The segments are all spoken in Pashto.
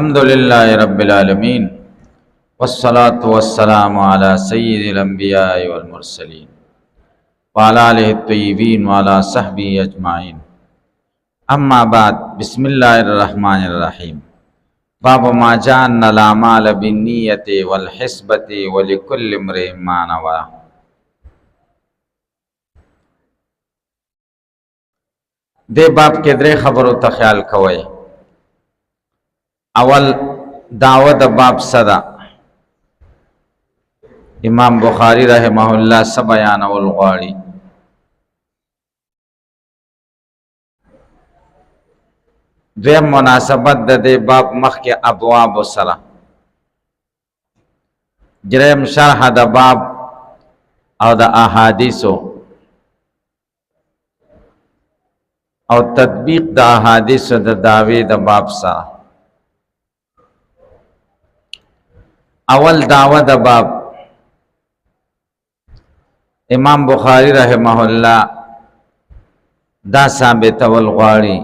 الحمد لله رب العالمين والصلاة والسلام على سيد الأنبياء والمرسلين وعلى آله الطيبين وعلى صحبه أجمعين أما بعد بسم الله الرحمن الرحيم باب ما جاء أن الأعمال بالنية والحسبة ولكل امرئ ما نوى دے باب کے درے خبرو تا خیال کوئے اول دعوت باب صدا امام بخاری رحمہ اللہ سبیان والغاڑی دویم مناسبت دے باب مخ کے ابواب سرا دریم شرح دا باب او دا احادیثو او تطبیق دا احادیثو دا دعوی دا باب سرا اول دعوت دا باب امام بخاری رحمہ اللہ دا ثابت والغاڑی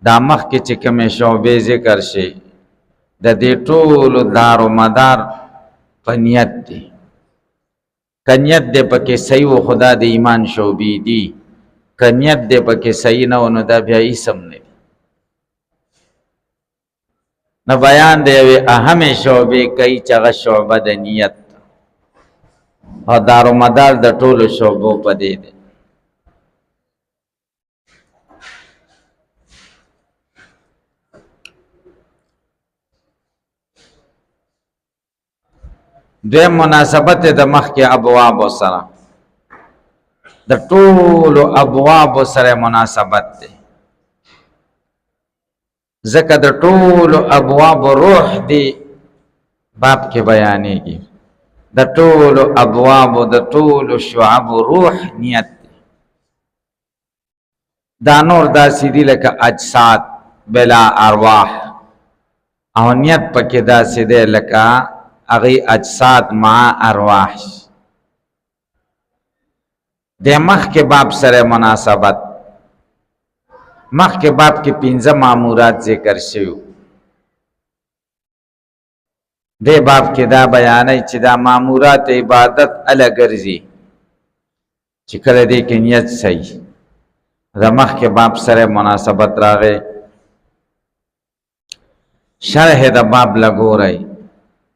دا مخ کی چکم شعبے ذکر شی دا دی طول دار و مدار پنیت دی کنیت دے پاکی صحیح و خدا دی ایمان شعبی دی کنیت دے پاکی صحیح نو دا بیا اسم نے نہ بیان دے وی اہم شعبے کئی چغا شعبہ دا نیت اور دار و مدار دا طول شعبوں پا دے دے دویم مناسبت دا مخ کے ابواب و سرا دا طول ابواب و سر مناسبت دے ذکر دا طول ابواب روح دی باب کے بیانے گی دا طول ابواب دا طول شعب روح نیت دی دا نور دا سیدی لکا اجساد بلا ارواح او نیت پاکی دا سیدی لکا اغی اجساد مع ارواح دے مخ کے باب سر مناسبت مخ کے باب کی پینزہ معمورات ذکر شیو دے باب کے دا بیانی چی دا معمورات عبادت الگرزی چکر دے کی نیت صحیح دا مخ کے باب سر مناسبت راغے شرح دا باب لگو رہی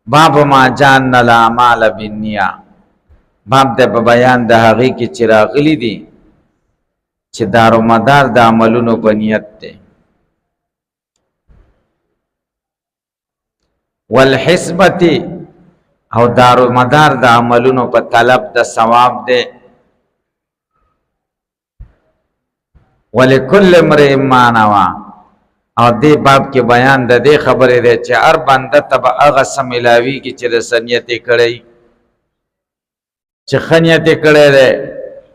باب ما جان الاعمال بالنیہ باب دے بیان دا حقیقی چراغلی دی چی دار و مدار دا عملونو بنیت دے والحسبتی او دار و مدار دا عملونو پا طلب دا ثواب دے ولکل امرئ ما نوی او دے باب کے بیان دا دے خبر دے چی ار بندہ تبا اغسم ملاوی کی چی رسنیتی کڑی چی خنیتی کڑی دے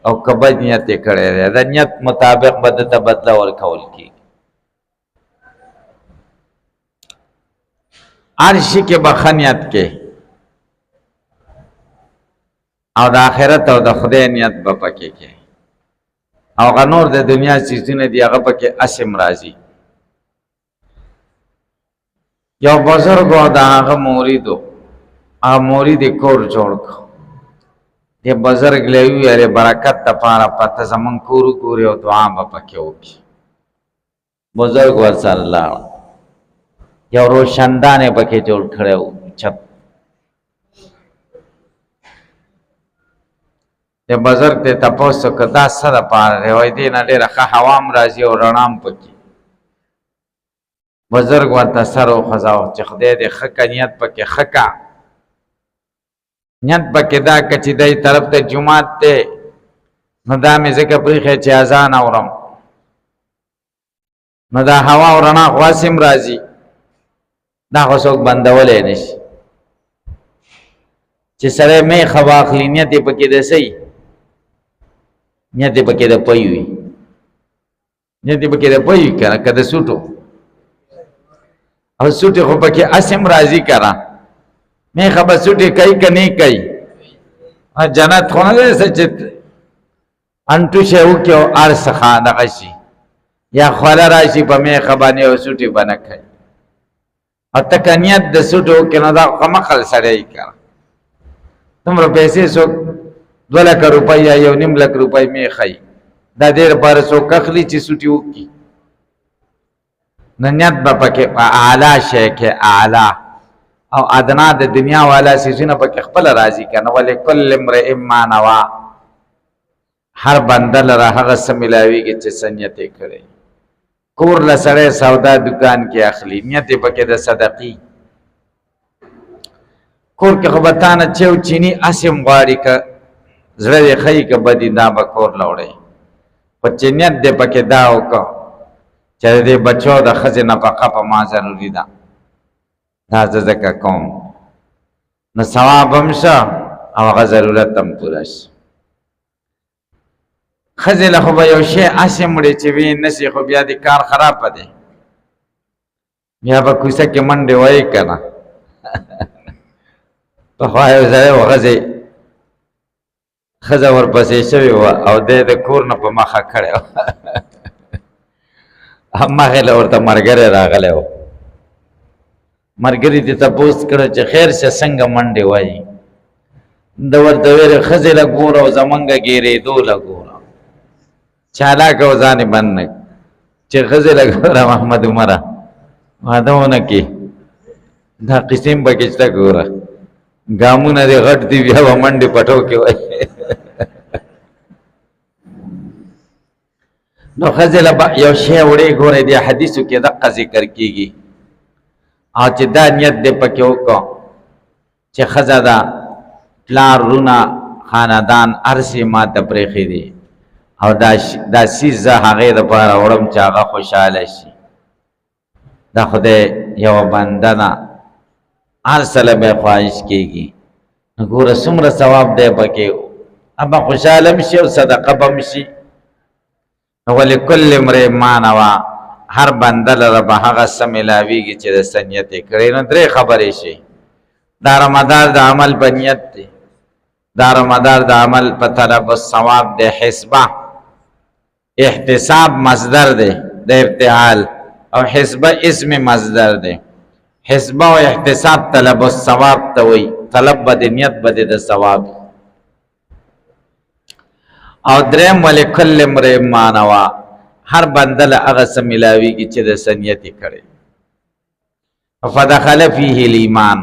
او کبج نیتی کڑی دے دا نیت مطابق بدتا بدلا والکول کی عرشی کے بخنیت کے او دا آخرت او دا خدای نیت بپکے کے او غنور دا دنیا چیزون دی اغا کے اسم رازی یو بزرگو دا آغا موریدو آغا موریدی کور جوڑکو یہ بزرگ لیوی ارے برکت تا پارا پتا زمان کورو کوری و دعا با پکیو کی بزرگ ورسا اللہ یو روشندانے پکی جوڑ کھڑے ہو چھت یہ بزرگ تے تپوسو کدا صدا پارا روی دینا دے رخا حوام رازی و رنام پکی بزرگ ورطا سر و خزاو چخدے دے خکا نیت پکی خکا نیت پکی دا کچی دای طرف تا جماعت تے ندامی ذکر پریخے چی ازان آورم ندا ہوا و رنا خواسم رازی دا خسوک بندولے نش چی سرے میں خواخلی نیتی پکی دا سی نیتی پکی دا پایوی نیتی پکی دا پایوی کنا کدا سوٹو اور سوٹی خوب پکی اسم راضی کرا میں خبر سوٹی کئی کا نہیں کئی جنت خونا دے سچت انٹو شہو کیو عرص خاندہ غشی یا خوالا راشی پا میں خبانی و سوٹی بنکھائی او تکه نیت د سوټو کې نو دا قمقل سړی کړه تمره پیسې څوک 2 لک روپۍ یا 1.5 لک روپۍ می خی دا ډېر بار څوک اخلي چې سوټي وکي نه نیت به پکې اعلی شی کې اعلی او ادنا د دنیا والا سيزونه پکې خپل راضي کنه ولې کل امرئ ما نوا هر بندل را هغه سملاویږي چې سنیت کړي کور لسړې سودا دکان کې اخلي نیت پکې د صدقې کور کې خبرتانه چو چینی اسیم غواړي ک زړه خی ک بدی دا به کور لوړي په چنیت دې پکې دا وکړه چې دې بچو د خزینه نفقه په ما ضروری ده دا زکه کوم نو ثواب هم شه او هغه ضرورت هم پوره شي خزله خو به یو شی اسې مړې چې وي نشي خو بیا د کار خراب دی بیا به کوڅه کې منډې وایي که نه پخوا یو ځای وغځې ښځه ورپسې شوې وه او دی د کور نه په مخه کړی وه هماغې له ورته ملګری راغلی و ملګري دې تپوس کړه چې خیر شه څنګه منډې وایي د ورته ویلې ښځې له ګوره او زمونږ ګېرېدو له ګوره چالاک او ځان بند نه چې ښځې له ګوره محمد عمره واده ونه کې دا قسم پکې شته ګوره ګامونه دې غټ دي بیا به منډې پټو کې وایي نو ښځې له یو شی وړې ګورې دې حدیثو کې دقه ذکر کېږي او چې دا نیت دې پکې وکړو چې ښځه ده پلار رونه خاندان هر څه ما ته پرېښي دي او دا سیز زه هغې دپاره وړم چې هغه خوشحاله شي دا خدای یوه بنده ده هر څه له به خواهش کېږي نو ګوره څومره ثواب دی پکې اما خوشحاله هم شي او صدقه به هم شي نو ولکل امرئ ما نوا هر بنده لره به هغه څه میلاویږي چې د څه نیت یې کړی نو 3 خبرې شي دا رمضان د عمل په نیت دی دا رمضان د عمل په طلب الثواب د حسبه احتساب مصدر دی د ابتعال او حسبه اسم مصدر دی حسبه او احتساب طلب الثواب ته وي طلب به د نیت به د ثواب او دریم ولکل امرئ ما نوا هر بنده له هغه څه میلاویږي چې د څه نیت یې کړی فدخل فیه الایمان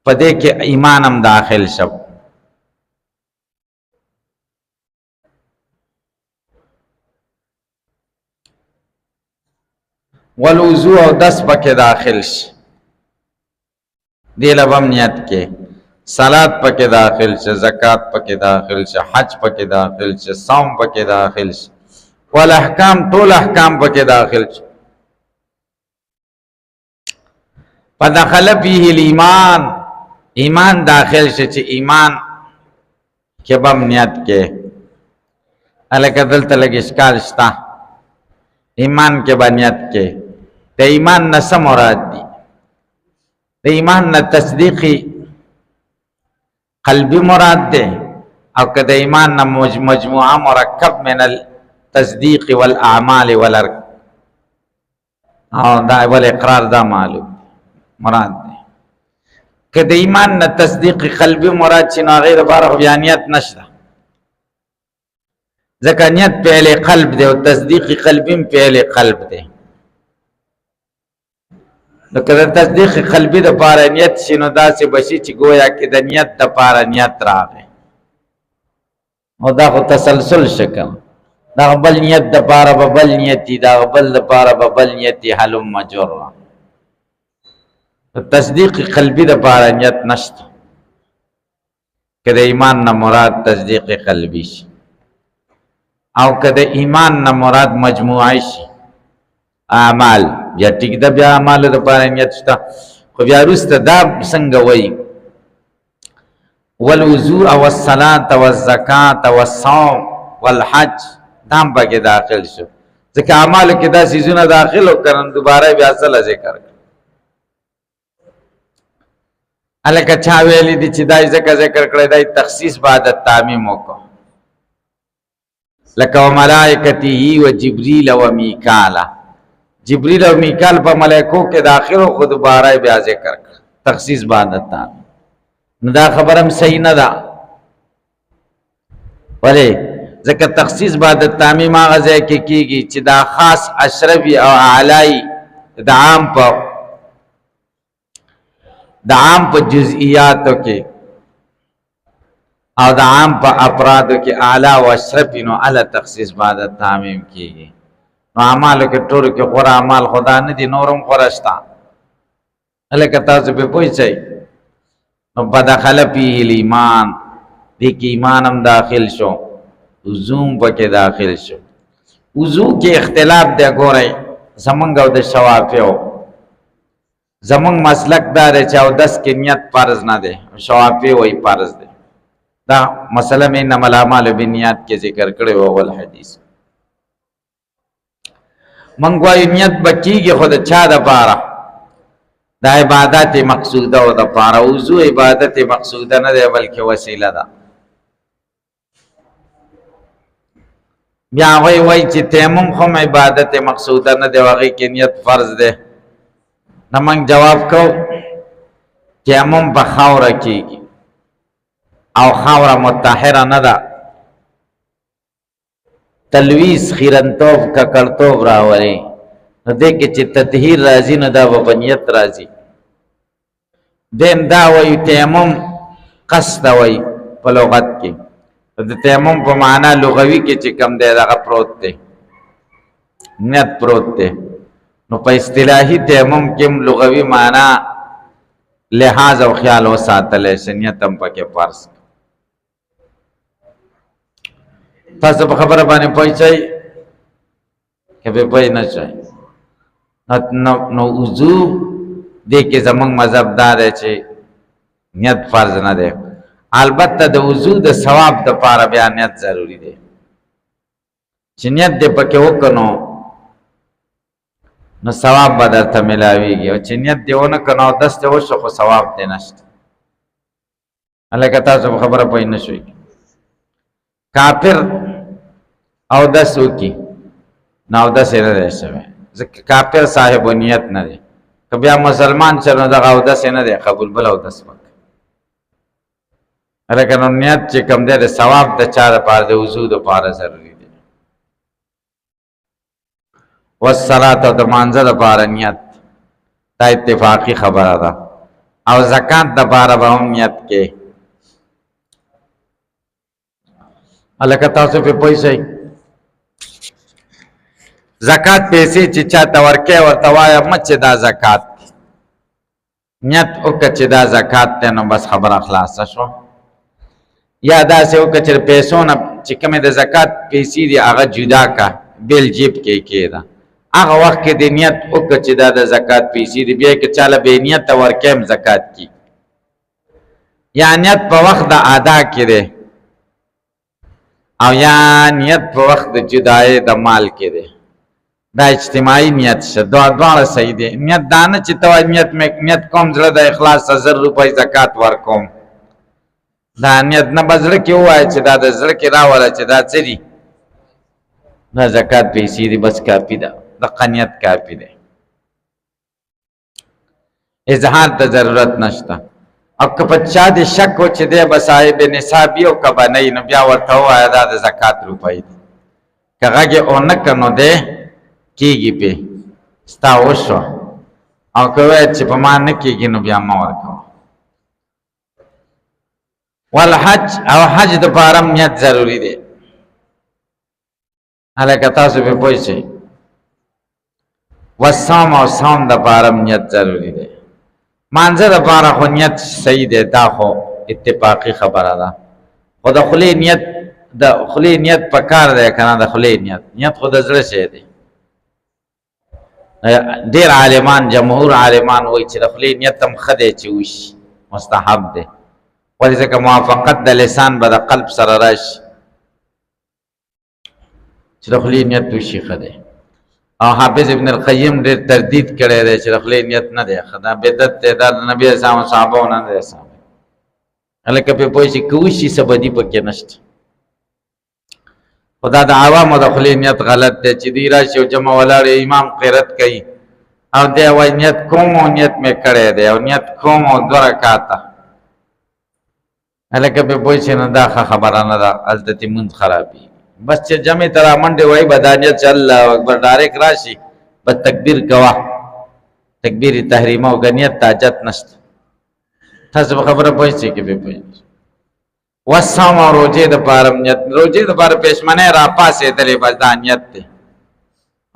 په دې کې ایمان هم داخل شو والوضوء او دس پکې داخل شي دې لبم نیت کې صلات پکې داخل شي زکات پکې داخل شي حج پکې داخل شي صوم پکې داخل شي ول احکام ټول احکام پکې داخل شي فدخل فيه الایمان ایمان داخل شي چې ایمان کې بم نیت کې الکه دلته لګ اشکال شته ایمان کې باندې کې د ایمان نه څه مراد دي د ایمان نه تصدیقی قلبی مراد ده او که د ایمان نه مجموعه مرکب من التصدیق والاعمال والارکان او دا والاقرار دا معلوم مراد ده که د ایمان نه تصدیق قلبی مراد چې نو غیر بار بیانیت نشته ځکه نیت فعل قلب ده او تصدیق قلبی فعل قلب ده نو که د تصدیق قلبی د پاره نیت شي نو داسې بشي چې گویا کې د نیت د پاره نیت راغی او دا خو تسلسل شکم دا بل نیت د پاره به بل نیتی دا بل د پاره به بل نیتی حلم مجر تصدیق قلبی د پاره نیت نشته که د ایمان نه مراد تصدیق قلبی شي او که د ایمان نه مراد مجموعه شي اعمال بیا ټیک ده بیا اعمالو دپاره نیت شته خو بیا وروسته دا څنګه وایي والوضوء والصلاة والزکاة والصوم والحج دا هم پکې داخل شو ځکه اعمالو کې دا څیزونه داخل وکړن دوباره بیا اصله ذکر کړ هلکه چا ویلي دي چې دا ځکه ذکر کړی دا تخصیص بعد تعمیم وکړو لکه وملائکته و جبریل و میکاله جبریل او میکال په ملائکو کې داخلو خود بارای بیا ذکر تخصیص باندې تا نو دا خبرم صحیح نه ده ولی ځکه تخصیص بعد تعمیم هغه ځای کې کیږي چې دا خاص اشرفي او اعلی د عام په جزئیاتو کې او د عام په افرادو کې اعلی او اشرفي نو اعلی تخصیص بعد تعمیم کیږي نو اعمالو کې ټول کې غوړه اعمال خدا نه دي نورم غوړشتا الکه تاسو په پوښتای نو بدخل فيه الایمان دې کې ایمان هم داخل شو وضوم پکې داخل شو وضو کې اختلاف دی ګورئ زمونږ او د شوافیو زمونږ مسلک دار چې او 10 کې نیت فرض نه دی شوافی وای فرض دی دا مسله مې انما الاعمال بالنیات کې ذکر کړی و ول حدیث منګوای نیت بکیږي خود چا د پاره د عبادت مقصوده او د پاره وضو عبادت مقصوده نه دی بلکې وسیله ده بیا وای چې تیمم هم عبادت مقصوده نه دی واغې کې نیت فرض ده نمنګ جواب کو تیمم په خاور کېږي او خاور مطهره نه ده تلویز خیرنتوب ککړتوب راولي نو دې کې چې تطهیر راځي نو دا په نیت راځي دین دا وای تیمم قصد وای په لغت کې د تیمم په معنا لغوي کې چې کم دی دغه پروت دی نیت پروت دی نو په اصطلاحي تیمم کې لغوي معنا لحاظ او خیال وساتل شي نیت هم پکې فرض تاسو په خبره باندې پوښتای کبه پوښ نه چای نو وضو دې کې زمونږ مذهب دار چې نیت فرض نه دی البته د وضو د ثواب د پاره بیا نیت ضروری دی چې نیت دې پکې وکړو نو ثواب به درته ملاویږي او چې نیت دې ونه کړو دسته وشو خو ثواب دې نشته الکه تاسو خبره پوه نه شئ کافر او دسو کی نو دس نه دی شوی ځکه کافر صاحب نیت نه دی که بیا مسلمان چرنو دغه او دس نه دی قبول بل او دس وک الکه نو نیت چې کم دی د ثواب د چا لپاره د وضو د لپاره ضروری دی والصلاة او د مانځه لپاره نیت دا اتفاقی خبره ده او زکات د لپاره به هم نیت کې الکه تاسو په پیسې زکات پیسې چې چاته ورکې ورته وایه مچ دا زکات نیت وکړه چې دا زکات دی نو بس خبره خلاصه شو یا داسې وکړه چې پیسو نه چې کومې د زکات پیسې دي هغه جدا کا بیل جیب کې کېده هغه وخت کې د نیت وکړه چې دا د زکات پیسې دي بیا که چاله بې نیته ورکېم زکات کی یا نیت په وخت د ادا کې دی او یا نیت په وخت د جدای د مال کې دی دا اجتماعي نیت شه دواړه صحیح دی نیت دا نه چې ته نیت کوم زړه د اخلاص 1000 روپۍ زکات ورکوم دا نیت نه به زړه کې ووایه چې دا د زړه کې راوله چې دا څه دي دا زکات پیسې دي بس کافي ده دغه نیت کافي دی اظهار ته ضرورت نشته او که په چا دې شک و چې دی به صاحب نصابي او که به نه وي نو بیا ورته ووایه دا د زکات روپۍ دي که غږ یې ونه کړ نو دی کېږي پې ستا وشوه او که وایې چې په ما نه کېږي نو بیا مه ورکوه والحج او حج د پاره نیت ضروری دی هلکه تاسو پې پوه شئ والصوم او صوم د پاره نیت ضروری دی مانځه د پاره خو نیت صحیح دی دا خو اتفاقی خبره ده خو د خولې نیت په کار دی که نه د خولې نیت خو د زړه شی دی ډېر عالمان جمهور عالمان وایي چې د خولې نیت هم ښه دی چې وشي مستحب دی ولې ځکه موافقت د لسان به د قلب سره راشي چې د خولې نیت وشي ښه دی او حافظ ابن القیم ډېر تردید کړی دی چې د خولې نیت نه دی ښه دا بدعت دی دا د نبي اسلام صحابو نه دی صحابه هلکه پې پوه شي که وشي څه بدي پکې نشته خدا د عوامو د خولې نیت غلط دی چې دی راشي او جمع ولاړې امام قرت کوي او دی وایي نیت کوم او نیت مې کړی دی او نیت کوم او 2 رکعاته هلکه پې پوه شي نو دا ښه خبره نه ده هلته دې مونځ خرابي بس چې جمع ته را منډې وایي به دا نیت چې الله اکبر ډایرکټ راشي به تکبیر کوه تکبیر تحریمه او که نیت ته حاجت نشته تاسو به خبره پوه شئ که پې پوه شئ وصوم او روجې دپاره نیت روجې دپاره پېشمنۍ را پاڅېدلې بس دا نیت دی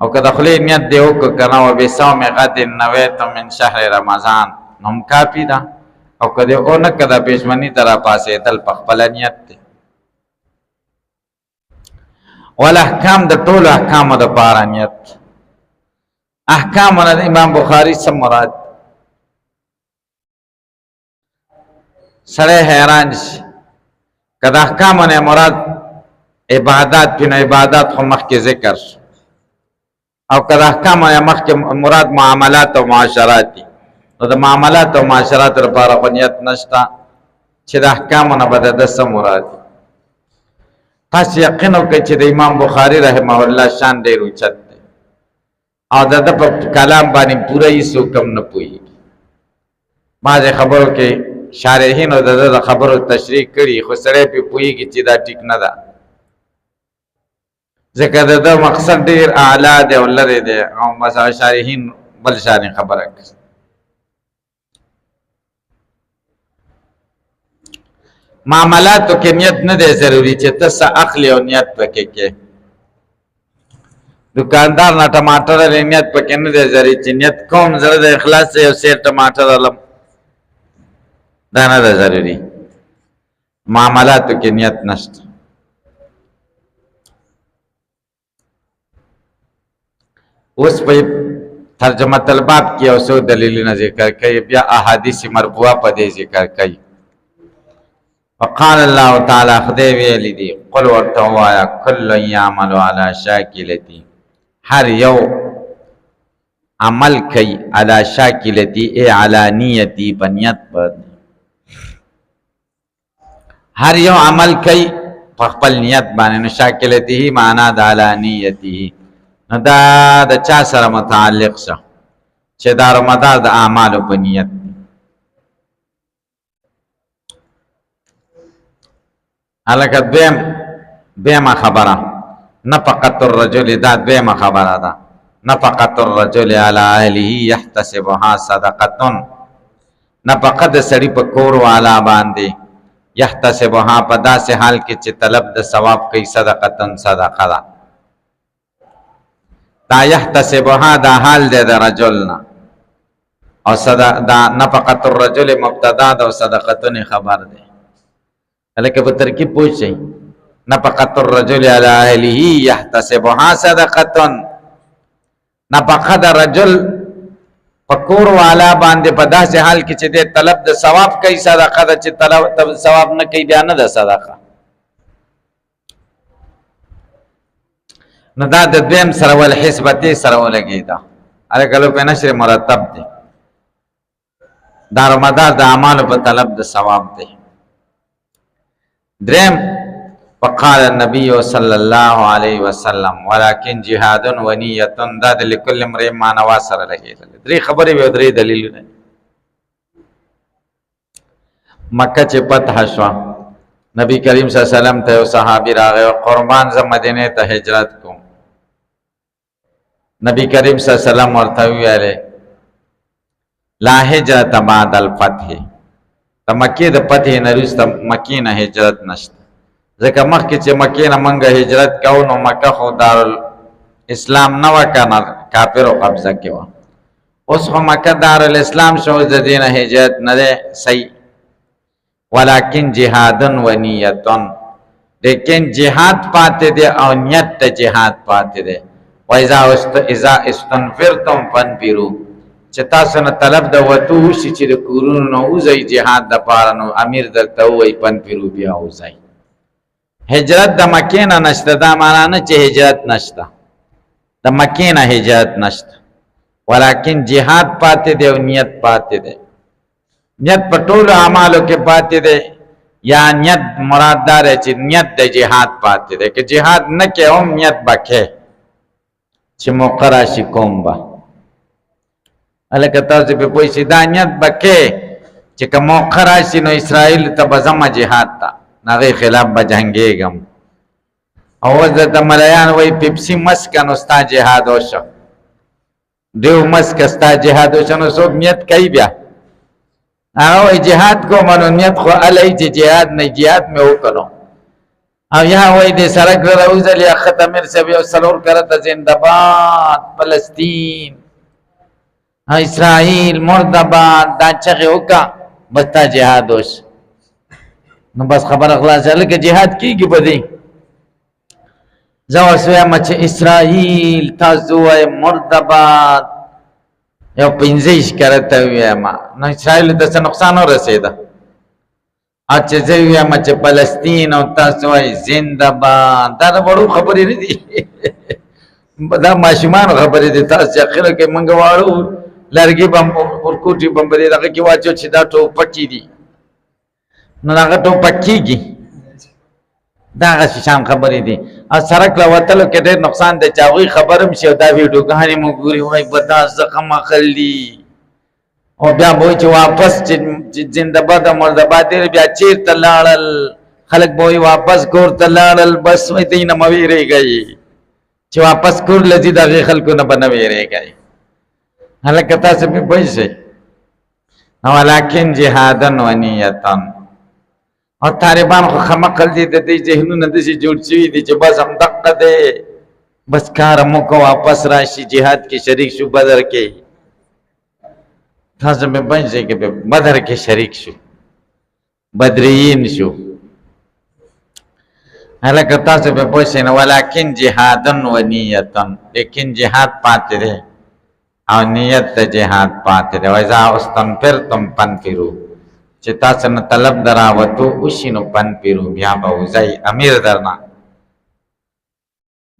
او که د خولې نیت دی وکړه که نه و بصوم غد نویت من شهر رمضان نو هم کافي ده او که دې ونه که د پېشمنۍ ته را پاڅېدل په خپله نیت دی والاحکام د ټولو احکامو دپاره نیت احکامونه د امام بخاري څه مراد سړی حیران شي که د احکامونه مراد عبادات وي نو عبادات خو مخکې ذکر شو او که د احکامونه مخکې مراد معاملات او معاشرات دي نو د معاملات او معاشرات لپاره خو نیت نشته چې د احکامونه به د ده څه مراد دي تاسو یقین وکړئ چې د امام بخاري رحمه الله شان ډېر اوچت دی او د ده په کلام باندې پوره هېڅوک هم نه پوهېږي بعضې خبرو کې شارحینو د ده د خبرو تشریح کړي خو سړی پې پوهېږي چې دا ټیک نه ده ځکه د ده مقصد ډېر اعلی دی او لرې دی او مثلا شارحین بل شانې خبره کوي معاملاتو کې نیت نه دی ضروري چې ته څه اخلي او نیت پکې کې دکاندار نه ټماټر لري نیت پکې نه دی ضروري چې نیت کوم زړه د اخلاص یو سیر ټماټر علم دا نه ده ضروري معاملاتو کې نیت نشته اوس په ترجمه الباب کې یو څو دلیلونه ذکر کوي بیا احادیث مرفوعه په دې ذکر کوي وقال الله تعالی خدای ویلی دی قل ورته وایا کل یعمل علی شاکلتی هر یو عمل کوي علی شاکلتی ای علی نیتی بنیت پر هر یو عمل کوي په خپل نیت باندې نو شاکلته معنا د علی نیته نو دا د چا سره متعلق شه چې دا رمضان د اعمالو په نیت هلکه دویمه خبره نفقة الرجل دا دویمه خبره ده نفقة الرجل علی اهله یحتسبها صدقه نفقه د سړي په کور والا باندې یحتسبها په داسې حال کې چې طلب د ثواب کوي صدقه صدقه ده دا یحتسبها دا حال دی د رجل نه او دا نفقة الرجل مبتدا ده او صدقتون خبر دی هلکه په ترکیب پوه شئ نفقة الرجل علی اهله یحتسبها صدقه نفقه د رجل پکور والا باندې په داسې حال کې چې د طلب د ثواب کوي صدقه ده چې طلب ثواب نه کوي بیا نه ده صدقه نو دا د دویم سره ول حسبتي سره ولګېده هلکه لو په نشر مرتب دی دا رمضان د اعمالو په طلب د ثواب دی دریم وقال النبي صلى الله عليه وسلم ولكن جهاد ونية دا لكل امرئ ما نوى سره لګېدل درې خبرې وې درې دلیلونه مکه چې فتح شوه نبی کریم صلی الله علیه وسلم ته یو صحابي راغی قربان زه مدینې ته هجرت کوم نبی کریم صلی الله علیه وسلم ورته ویلې لا هجرت بعد الفتح د مکې د فتح نه وروسته مکې نه هجرت نشته ځکه مخکې چې مکې نه موږ هجرت کوو نو مکه خو دارالاسلام نه وه که نه کافرو قبضه کې وه اوس خو مکه دارالاسلام شو د دې نه هجرت نه دی صحیح ولکن جهادن و نیتن لیکن جهاد پاتے دے او نیت تا جهاد پاتے دے وَإِذَا اسْتَنْفِرْتُمْ فَانْفِرُوا چتا سن طلب د وتو شي چې د کورونو نو وزي جهاد د پاره نو امیر درته وای فانفروا بیا وزي هجرت د مکې نه نشته دا معنا نه چې هجرت نشته د مکې نه هجرت نشته ولکن جهاد پاتے دے او نیت پاتے دے نیت په ټولو اعمالو کې پاتې دی یا نیت مراد دار ہے چې نیت د جهاد پاتې ده، که جهاد نه کې هم نیت بکې چې موقع راشي کوم با هلکه تاسو په پوه شئ دا نیت بکې چې که موقع راشي نو اسرائیل ته به ځمه جهاد ته هغې خلاف به جنګېږم او اوس درته ملیان وایي پیپسي مسکه نو ستا جهاد وشه ډېو مسکه ستا جهاد وشه نو څوک نیت کوي بیا هغه وایي جهاد کوم نو نیت خو هلی چې جهاد نه جهاد مې وکړو او یا وایي د سړک نه راوځلې اخته میر صاحب یو څلور کرته زنده‌باد فلسطین اسرائیل مردباد دا چغې وکړه بس تا جهاد وش نو بس خبره خلاصه لکه جهاد کېږي به دی زه ورسې وایم چې اسرائیل تاسو وایئ مردباد یو 15 کرته ووایم نو اسرائیل ته څه نقصان ورسېده او چې زه ووایم چې فلسطین او تاسو وایئ زنده‌باد دا د وړو خبرې نه دي دا ماشومانو خبرې دي تاسو چې اخره کې موږ واړو لرګي بم ورکوټي بم په دغه کې واچو چې دا ټوپکې دي نو هغه ټوپک کېږي دا هغسې شان خبرې دي او سړک له وتلو کې ډېر نقصان دی چې هغوی خبر هم شي او دا ویډیوګانې مو ګوري وایي به دا زخم اخلي او بیا به وایي چې واپس چې زنده‌باد او مرده‌باد دی بیا چېرته لاړل خلک به وایي واپس کور ته لاړل بس وایي دوی نه مه وېرېږئ چې واپس کور له ځي د هغې خلکو نه به نه وېرېږئ هلکه تاسو پې پوه شئ ولکن جهادا و نیتا او طالبان خو خمقل دي د دې ذهنونه داسې جوړ شوي دي چې بس همدقه دی بس کار مو کو واپس راشي جهاد کې شریک شو بدر کې تاسو پې پوه شئ چې بدر کې شریک شو بدریین شو هلکه تاسو پې پوه شئ نو ولکن جهادا و نیتا لیکن جهاد پاتې دی او نیت د جهاد پاتې دی وایذا استنفرتم فانفروا چې تاسو نه طلب دراوتو وشي نو فانفروا بیا به وځئ امیر درنه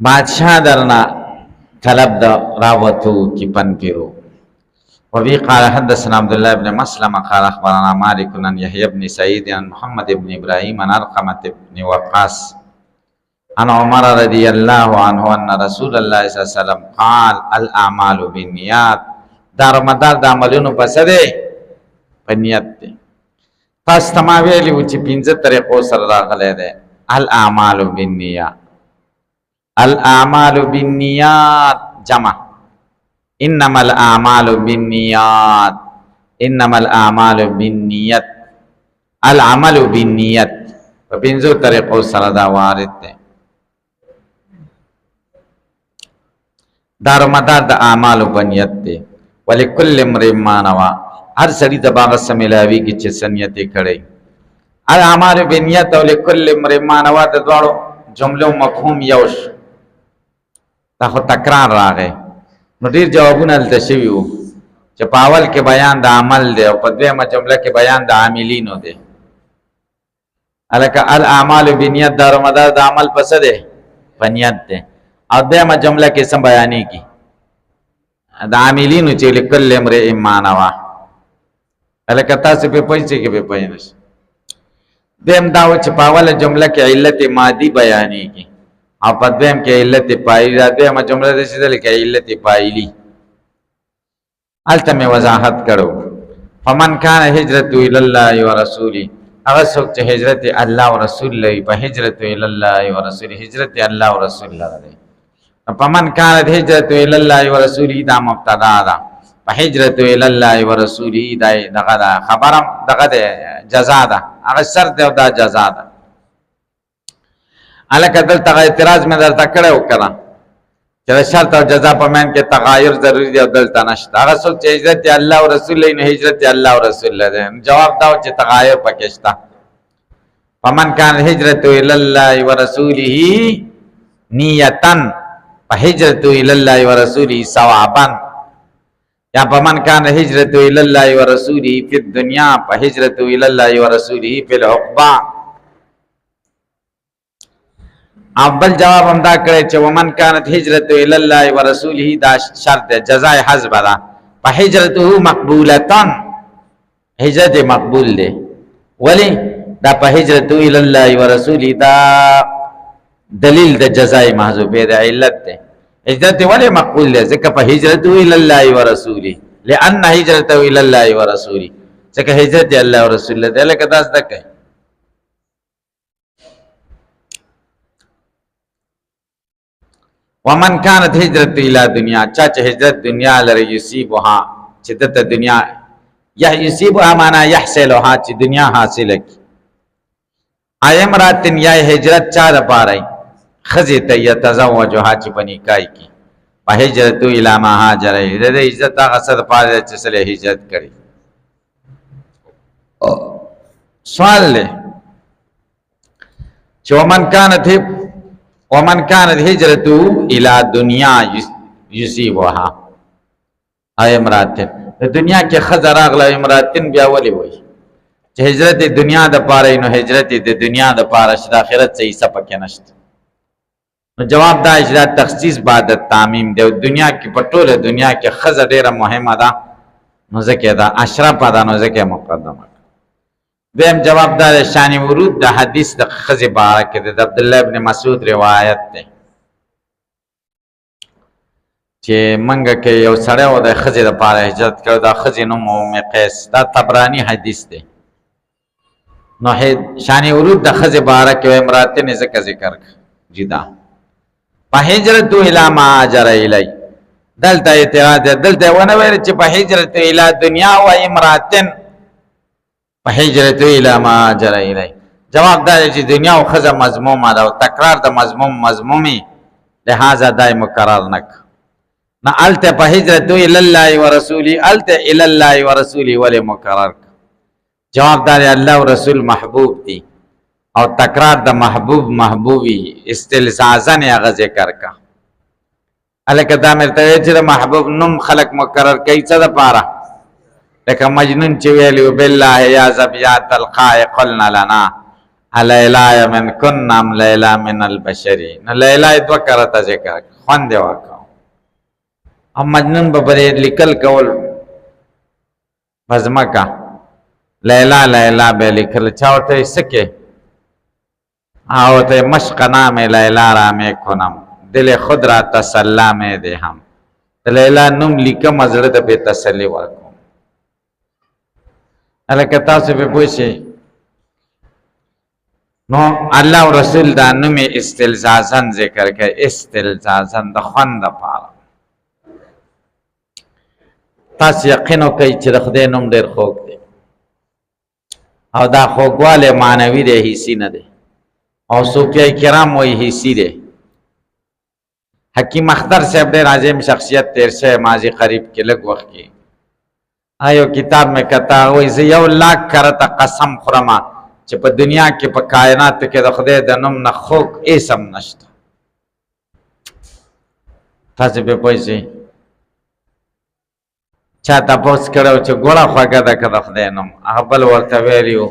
بادشاہ درنه طلب دراوتو کی فانفروا وبه قال حدثنا عبد الله بن مسلمة قال اخبرنا مالك عن يحيى بن سعيد عن محمد بن ابراهيم عن علقمة بن وقاص عن عمر رضی اللہ عنہ ان رسول اللہ صلی اللہ علیہ وسلم قال الاعمال بالنیات دار مدار د عملونو پس دی په نیت دی تاسو ته ما ویلي و چې 15 طریقو سره راغلی دی الاعمال بالنیات الاعمال بالنیات جمع انما الاعمال بالنیات انما الاعمال بالنیت العمل بالنیت په 15 طریقو سره دا وارد دی دار مدار د اعمالو بنیت دی ولکل امرئ ما نوى هر سړي ته به هغه څه میلاویږي چې څه نیت یې کړی الاعمال بنیت او لکل امرئ ما نوى د دواړو جملو مفهوم یو شو دا خو تکرار راغی نو ډېر جوابونه هلته شوي وو چې په اول کې بیان د عمل دی او په دویمه جمله کې بیان د عاملینو دی هلکه الاعمال بنیت دار مدار د عمل په څه دی په نیت دی او دیمه جمله کې سم بیانېږي د عاملینو چې لکل امرئ ما نوى هلکه تاسو پې پوه شئ که پې پوه نه شئ دیم دا و چې په اوله جمله کې علت مادي بیانېږي او په دویم کې علت فاعلي دا دویمه جمله داسې ده لکه علت فاعلي هلته مې وضاحت کړو فمن کان هجرته الی الله ورسوله هغه څوک چې هجرت الله او رسول لري په هجرت الی الله ورسوله هجرت الله او رسول لري فمن كانت هجرته الى الله ورسوله دا مبتدا ده فهجرته الى الله ورسوله دا دغه خبرم دغه جزاء ده هغه شرط ده دا جزاء ده الکه دلته اعتراض مې درته کړو کړه چې شرط او جزاء په من کې تغایر ضروری دی او دلته نشته هغه څوک چې هجرت الله او رسول نه هجرت الله او رسول ده جواب دا چې تغایر پکې شته فمن كان هجرته الى الله ورسوله نیتن فهجرته الى الله ورسوله ثوابا یا فمن كان هجرته الى الله ورسوله في الدنيا فهجرته الى الله ورسوله في العقبى اول جواب هم دا کړی چې ومن كانت هجرته الى الله ورسوله دا شرط جزاء حذف ده فهجرته مقبولتان هجرت مقبول ده ولی دا په هجرت الى الله ورسوله دا دلیل د جزای محذوفه د علت ده. هجرت ولی مقبول ده ځکه په هجرت الى الله ورسوله لان هجرت الى الله ورسوله ځکه هجرت الله او رسول الله لکه تاسو دکې. ومن كانت هجرت الى دنیا چا چې هجرت دنیا لري یصيبها چې دته دنیا یا یصيبها معنا يحصلها چې دنیا حاصله کی. ایم راتن یا هجرت چا د پاره خزی ته یتزوجها چې بنیکای کی په هجرت الى ما هاجر د عزت هغه سره پاره چې سره هجرت کړي. سوال له چې ومن كانت هجرته الى دنیا یصيبها ای امراتن د دنیا کې خزر اغله امراتن بیا ولي وای چې هجرت د دنیا د پاره نو هجرت د دنیا د پاره شد اخرت صحیح سپک نشته. نو جواب دا چې دا تخصیص بعد تعمیم دی. دنیا کې پټوله دنیا کې خزر ډیره مهمه ده نو ځکه دا اشرف ده نو ځکه مقدمه. دیم جواب دار شان ورود د حدیث د خزی بارک د عبد الله ابن مسعود روایت ده چې منګه کې یو سړی و د خزی د پاره هجرت کړ. دا خزی نوم ام قیس دا طبرانی حدیث ده. نو شان ورود د خزی بارک و امراته نه ذکر جدا په هجرت الی ما اجر الی دلته اعتراض دلته ونه ویل چې په هجرت الی دنیا و امراتن په هجرت الی ما اجر الی. جواب دا چې دنیا او خزه مضمومه ده او تکرار د مضمومی لہذا دای مقرر نک نه الته په هجرت الی الله ورسولی الته الی الله ورسولی ول مقرر. جواب دا الله او رسول محبوب دي او تکرار د محبوبي استلزازن هغه ذکر کا. الکه دا مرته چې محبوب نوم خلق مقرر کوي څه د پاره لکه مجنون چې ویلو بالله یا زبیات القاء قلنا لنا الیلا من كنا لیلا من البشر. نو لیلا دو کرته ذکر خوند واکاو ام مجنون به بری لیکل کول بزمکا لیلا لیلا به لیکل چاوته سکه او ته مشق نام لیلا را می کنم دل خود را تسلا می دهم. لیلا نوم لیکم ازړه ته به تسلی ورکو. الکه تاسو به پوښی نو الله او رسول دا نوم استلزازن ذکر کوي. استلزازن د خوند لپاره تاسو یقین وکړئ چې د خدای نوم ډیر خوږ دی او دا خوږواله معنوي دی حسي نه دی او صوفیای کرام وایي حسي دی. حکیم اختر صاحب ډیر عظیم شخصیت تیر شه ماضی قریب کې لږ وخت کې آیو کتاب میں کتا وای زه یو لاک کرته قسم خورما چې په دنیا کې په کائنات کې د خدای د نوم نه خوږ اسم نشته. تاسو به پوښی چا تاسو کړو چې ګوړه خوګه ده کده خدای نوم هغه بل ورته ویلیو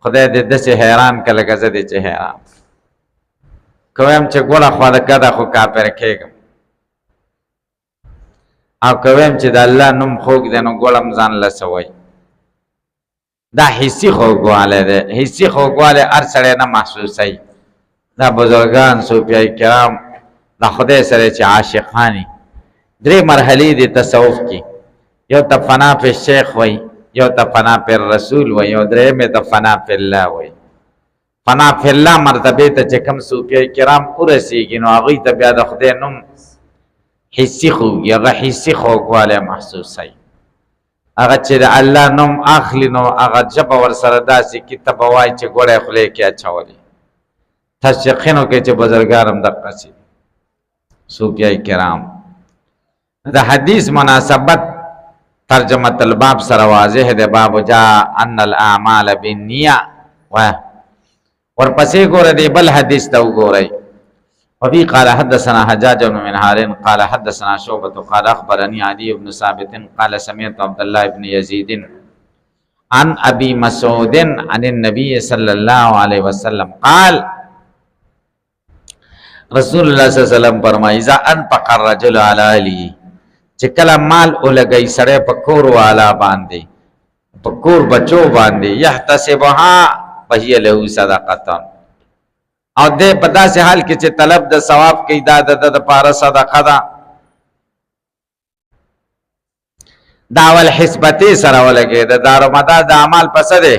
خدای دې دسه حیران کله غزه دې چې حیران کوم چې ګوړه خوګه ده خو کافر کېږم او کوم چې د الله نوم خوږ دی نو ګولم ځان لسوي. دا حسي خوږواله ده. حسي خوږواله هر سړی نه محسوسوي. دا بزرگان صوفیای کرام د خدای سره چې عاشقانی درې مرحلې د تصوف کې یو ته فنا په شیخ وای یو ته فنا پر رسول وای یو درېمه ته فنا په الله وای. فنا په الله مرتبه ته چې کوم صوفیای کرام ورسیږي نو هغه ته بیا د خدای نوم حسی خوږي هغه حسی خوږواله محسوسای. هغه چې د الله نوم اخلي نو هغه جبه ور سره داسې کتاب وای چې ګوره خله کې اچولې. تاسو یقینو کې چې بزرګارم د قصید صوفیای کرام د حدیث مناسبت ترجمه الباب سره واضح ده. باب جاء ان الاعمال بالنیه ورپسې ګوره دی بل حدیث ته وګورئ. وفي قال حدثنا حجاج بن منهار قال حدثنا شعبة قال أخبرني علي بن ثابت قال سمعت عبد الله بن يزيد عن أبي مسعود عن النبي صلى الله عليه وسلم قال رسول الله صلی الله علیه وسلم فرمایي اذا انفق الرجل على اهله چې کله مال ولګي سړی په کور والا باندې په کور بچو باندې يحتسبها فهي له صدقه او دې په داسې حال کې چې طلب د ثواب کوي دا د پاره صدقه ده دا ول حسبتي سره ولګي د دارمدار د اعمال پس ده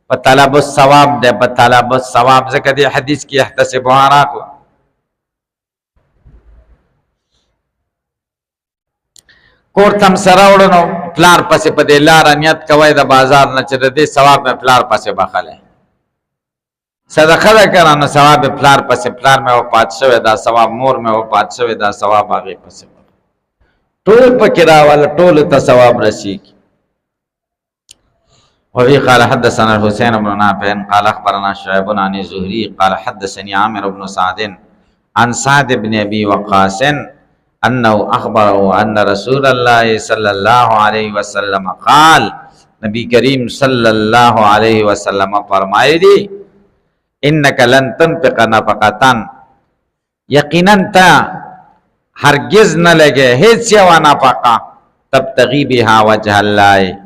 په طلب الثواب ده په طلب الثواب ځکه دې حدیث کې احتسبوا راکو کور تم سره وړنو پلار پسې په دې لار نیت کوي د بازار نه چې د دې ثواب مې پلار پسې بخاله صدقه ده کنه نو ثواب پلار پسې پلار مې او پات شوی دا ثواب مور مې او پات شوی دا ثواب هغه پسې ټول پکې راول ټول ته ثواب رسیږي وفي قال حدثنا الحسين بن نافع قال اخبرنا شعيب عن الزهري قال حدثني عامر بن سعد عن سعد بن ابي وقاص انه اخبره ان رسول الله صلى الله عليه وسلم قال نبی کریم صلی اللہ علیہ وسلم فرمائے دی انک لن تنفق نفقتن یقینا تا ہرگز نہ لگے ہیچ یو نفقه تبتغی بها وجه الله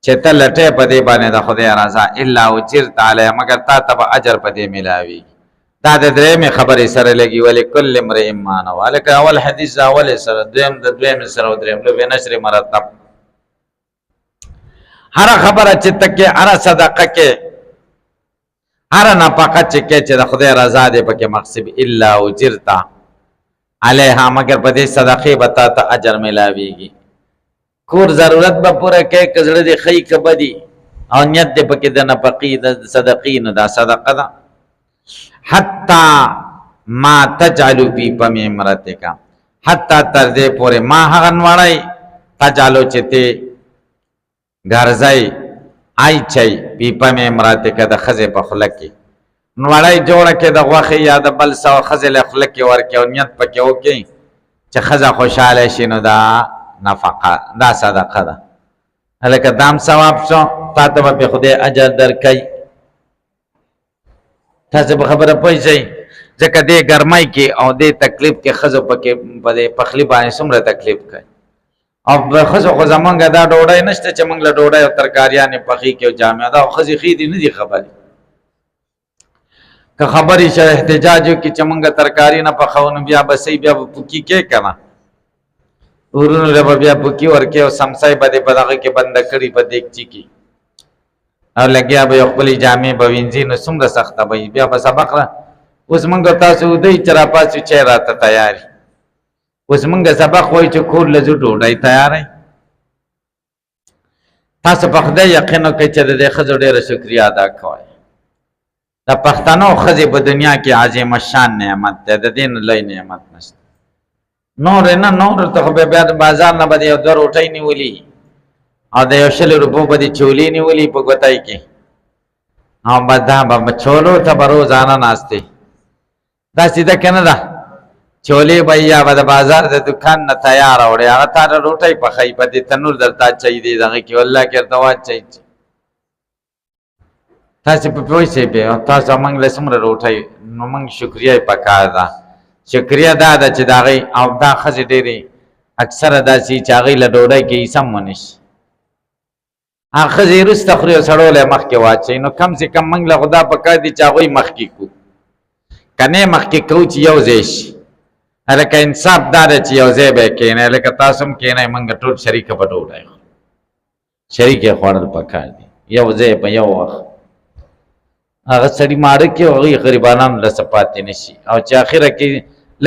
چته لټه پدې باندې د خدای رضا الا اجرت علی مگر تا تب اجر پدې ملاوي دا د درې می خبرې سره لګي ولې کل امرئ ما نو ولک اول حدیث اول سره دویم د دویم سره دریم له نشر مرتب هر خبره چې تکي هر صدقه کې هر نفقه چې د خدای رضا دې پکې مقصد الا اجرت علیها مگر پدې صدقه بتا ته اجر ملاويږي کور ضرورت به پوره کې کزړه دې خی کبدي او نیت دې پکې د نفقې د صدقې نه دا صدقه ده حتا ما تجعل فی فم امرتک حتا تر دې پوره ما هغه وړای تجالو چته ګرځای آی چي پی فم امرتک د خزه په خلک کې وړای جوړه کې د غوخه یا د بل سو خزه له خلک کې ورکه او نیت پکې وکي چې خزه خوشاله شي نو دا نفقه دا صدقه ده هلکه دام ثواب شو تاسو به خدای اجر درکای تاسو به خبره پوي شئ ځکه دې ګرمای کې او دې تکلیف کې خزه پکې په پخلی باندې څومره تکلیف کوي او خزه خو زمونږ دا ډوډۍ نشته چې موږ له ډوډۍ او ترکاریانې پخې کې او جامع دا خزه خې دي نه دي خبرې که خبرې شه احتجاج کې چې موږ ترکاری نه پخاو بیا به صحیح بیا پوکی کې کنه ورونو له بیا پوکی ورکه او سمسای بده په دغه کې بند کړي په دیکچی کې او لګیا به خپل جامع به وینځي نو څومره سخته به بیا په سبق را اوس موږ تاسو دوی چر پاسو چې راته تیاری اوس موږ سبق وای چې کور لزو ډوډۍ تیارې تاسو په خدای یقین وکړئ چې د خزو ډیره شکریا ادا کوئ د پښتنو خزې په دنیا کې عظیم شان نعمت ده د دین لوی نعمت نشته نور نه نور ته به بیا بازار نه بده یو در وټی نیولی او د یو شل روپو بده چولی نیولی په ګوتای کې او بدا به چولو ته روزانه ناشته دا سیده کنه دا چولی بیا به د بازار د دکان نه تیار وړي هغه تار روټی په خی په دې تنور درته چي دی دغه کې والله کړه وا چي تاسو په پوښتې به تاسو موږ له سمره روټي نو موږ شکریا پکار ده شکریا دا چې داغي او دا خزه ډېری اکثر دا چې چاغي له ډوډۍ کې سم ونیش اخه زیرست تخریو سړول مخ کې واچي نو کم سے کم موږ له خدا پکار دي چاغوي مخ کې کو کنه مخ کې کوچ یو زیش هلکه انصاف دار چې یو زی به کینه هلکه تاسو هم کینه موږ ټول شریک په ډوډۍ شریک خوړل پکار دي یو زی په یو وخت هغه سړي ماړه کې هغه غریبانو له صفات نشي او چې اخره کې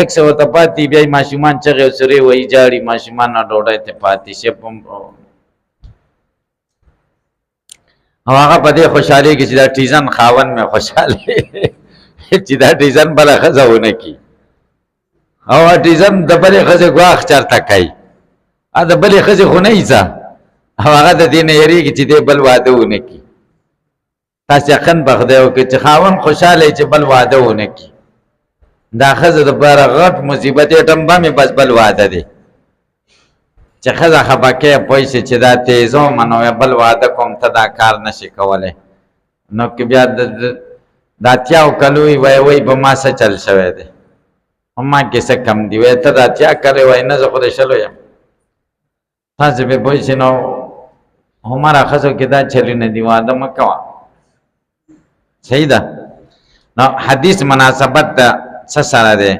لکه څه ورته پاتې بیا ماشومان چې سوري وای جاړي ماشومان نه ډوډۍ ته پاتې شي او هغه په دې خوشحالي کې چې دا ټیزن خاون مې خوشاله چې دا ټیزن بل خزاونه کی او ټیزن د بلې خزه غواخ چرته کوي ا د بلې خزه خو نه ایزه او هغه د دې نه یریږي چې دې بل واده ونه کی تاسو یقین بخدایو کې چې خاون خوشاله چې بل واده ونه کی دا خزه د بار غټ مصیبت ټمبه مې بس بل واده دي چې خزه خپکه پويسه چې دا تیزو منو بل واده کوم ته دا کار نشي کوله نو کې بیا دا تیاو کلوي وای به ما څه چل شوی دی اما کې څه کم دی وای ته دا تیا کړي وای نه زه خو شلو یم تاسو به پويسه نو همارا خزو کې دا چلی نه دی واده مکوا صحیح ده. نو حدیث مناسبت د څه سره دی؟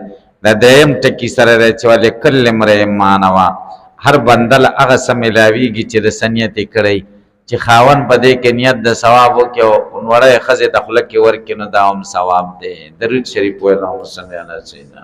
د دریم ټکي سره دی چې ولکل امرئ ما نوی، هر بنده له هغه څه میلاویږي چې د څه نیت یې کړی. چې خاوند په دې کې نیت د ثواب وکړي او وړه ښځې د خوله کې ورکړي نو دا هم ثواب دی. درود شریف ووایه اللهم صل علی سیدنا